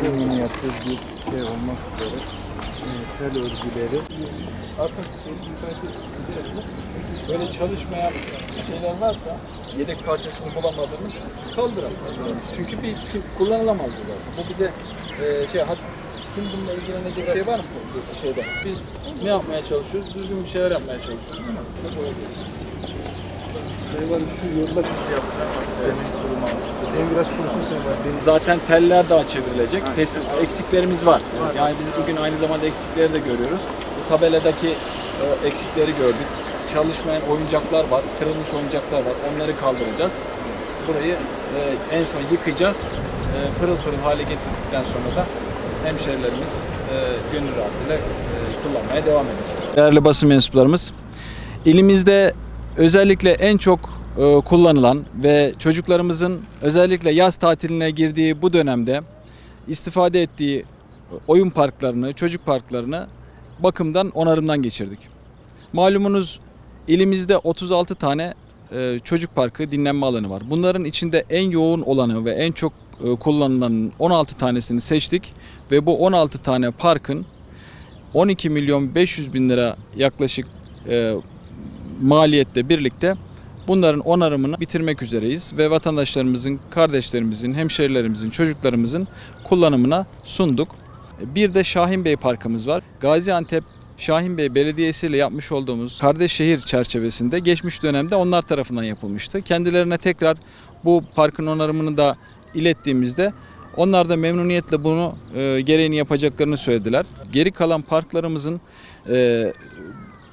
Ürünün yaptığı bir şey olmak üzere tel örgüleri. Arkası böyle çalışmayan şeyler varsa yedek parçasını bulamadığımız kaldıralım. Çünkü bir kullanılamaz bu zaten. Bu bize şimdi bununla ilgilenecek şey var mı bu şeyde? Biz ne yapmaya çalışıyoruz? Düzgün bir şeyler yapmaya çalışıyoruz. Sayın Valim şu yolda biz yaptık. Zemin kurumamıştı. Zemin biraz kurusun Sayın Valim. Zaten teller daha çevrilecek. Eksiklerimiz var. Yani biz bugün aynı zamanda eksikleri de görüyoruz. Bu tabeladaki eksikleri gördük. Çalışmayan oyuncaklar var, kırılmış oyuncaklar var. Onları kaldıracağız. Burayı en son yıkayacağız. Pırıl pırıl hale getirdikten sonra da hemşehrilerimiz gönül rahatlığıyla kullanmaya devam edecek. Değerli basın mensuplarımız, ilimizde özellikle en çok kullanılan ve çocuklarımızın özellikle yaz tatiline girdiği bu dönemde istifade ettiği oyun parklarını, çocuk parklarını bakımdan, onarımdan geçirdik. Malumunuz ilimizde 36 tane çocuk parkı, dinlenme alanı var. Bunların içinde en yoğun olanı ve en çok kullanılanın 16 tanesini seçtik ve bu 16 tane parkın 12 milyon 500 bin lira yaklaşık maliyetle birlikte bunların onarımını bitirmek üzereyiz ve vatandaşlarımızın, kardeşlerimizin, hemşehrilerimizin, çocuklarımızın kullanımına sunduk. Bir de Şahinbey Parkımız var. Gaziantep Şahinbey Belediyesi ile yapmış olduğumuz kardeş şehir çerçevesinde geçmiş dönemde onlar tarafından yapılmıştı. Kendilerine tekrar bu parkın onarımını da ilettiğimizde onlar da memnuniyetle bunu gereğini yapacaklarını söylediler. Geri kalan parklarımızın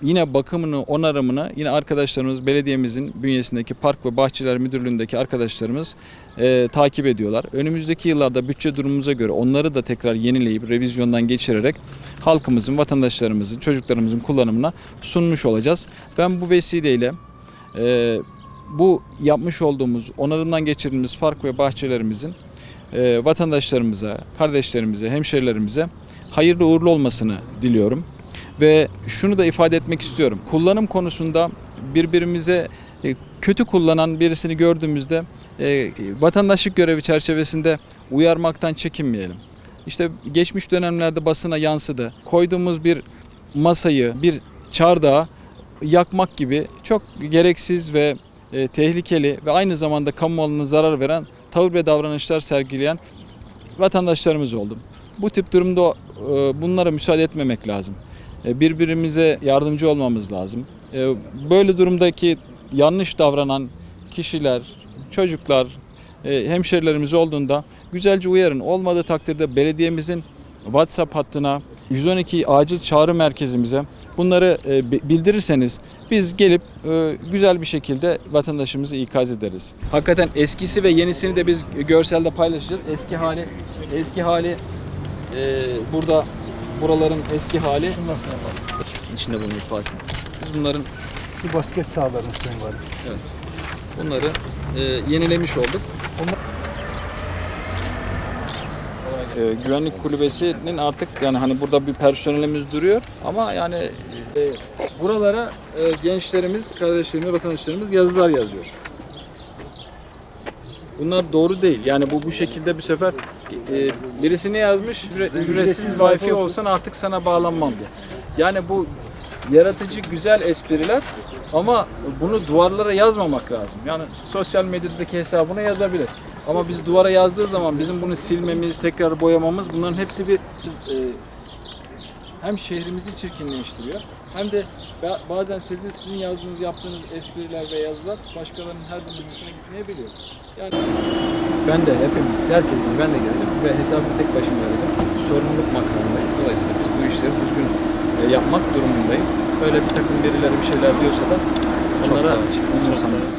yine bakımını, onarımını yine arkadaşlarımız, belediyemizin bünyesindeki Park ve Bahçeler Müdürlüğü'ndeki arkadaşlarımız takip ediyorlar. Önümüzdeki yıllarda bütçe durumumuza göre onları da tekrar yenileyip revizyondan geçirerek halkımızın, vatandaşlarımızın, çocuklarımızın kullanımına sunmuş olacağız. Ben bu vesileyle bu yapmış olduğumuz, onarımdan geçirdiğimiz park ve bahçelerimizin vatandaşlarımıza, kardeşlerimize, hemşerilerimize hayırlı uğurlu olmasını diliyorum. Ve şunu da ifade etmek istiyorum. Kullanım konusunda birbirimize kötü kullanan birisini gördüğümüzde vatandaşlık görevi çerçevesinde uyarmaktan çekinmeyelim. İşte geçmiş dönemlerde basına yansıdı. Koyduğumuz bir masayı, bir çardağı yakmak gibi çok gereksiz ve tehlikeli ve aynı zamanda kamuoyuna zarar veren tavır ve davranışlar sergileyen vatandaşlarımız oldu. Bu tip durumda bunlara müsaade etmemek lazım. Birbirimize yardımcı olmamız lazım. Böyle durumdaki yanlış davranan kişiler, çocuklar, hemşerilerimiz olduğunda güzelce uyarın. Olmadığı takdirde belediyemizin WhatsApp hattına, 112 acil çağrı merkezimize bunları bildirirseniz biz gelip güzel bir şekilde vatandaşımızı ikaz ederiz. Hakikaten eskisi ve yenisini de biz görselde paylaşacağız. Eski hali burada. Buraların eski hali içinde bulunduğumuz parkın. Biz bunların Şu basket sahalarını Sayın Valim. evet, bunları yenilemiş olduk. Güvenlik kulübesinin artık yani hani burada bir personelimiz duruyor ama yani buralara gençlerimiz, kardeşlerimiz, vatandaşlarımız yazılar yazıyor. Bunlar doğru değil. Yani bu şekilde bir sefer birisi ne yazmış? Ücretsiz Wi-Fi olsan artık sana bağlanmam diye. Yani bu yaratıcı, güzel espriler ama bunu duvarlara yazmamak lazım. Yani sosyal medyadaki hesabına yazabilir. Ama biz duvara yazdığı zaman bizim bunu silmemiz, tekrar boyamamız bunların hepsi bir hem şehrimizi çirkinleştiriyor hem de bazen sizin yazdığınız, yaptığınız espriler ve yazılar başkalarının her zaman hoşuna gitmeyebiliyor. Yani ben de herkes gibi ben de geleceğim ve hesabı tek başıma vereceğim. Sorumluluk makamındayım. Dolayısıyla biz bu işleri düzgün yapmak durumundayız. Böyle bir takım birileri bir şeyler diyorsa da onlara umursamayız.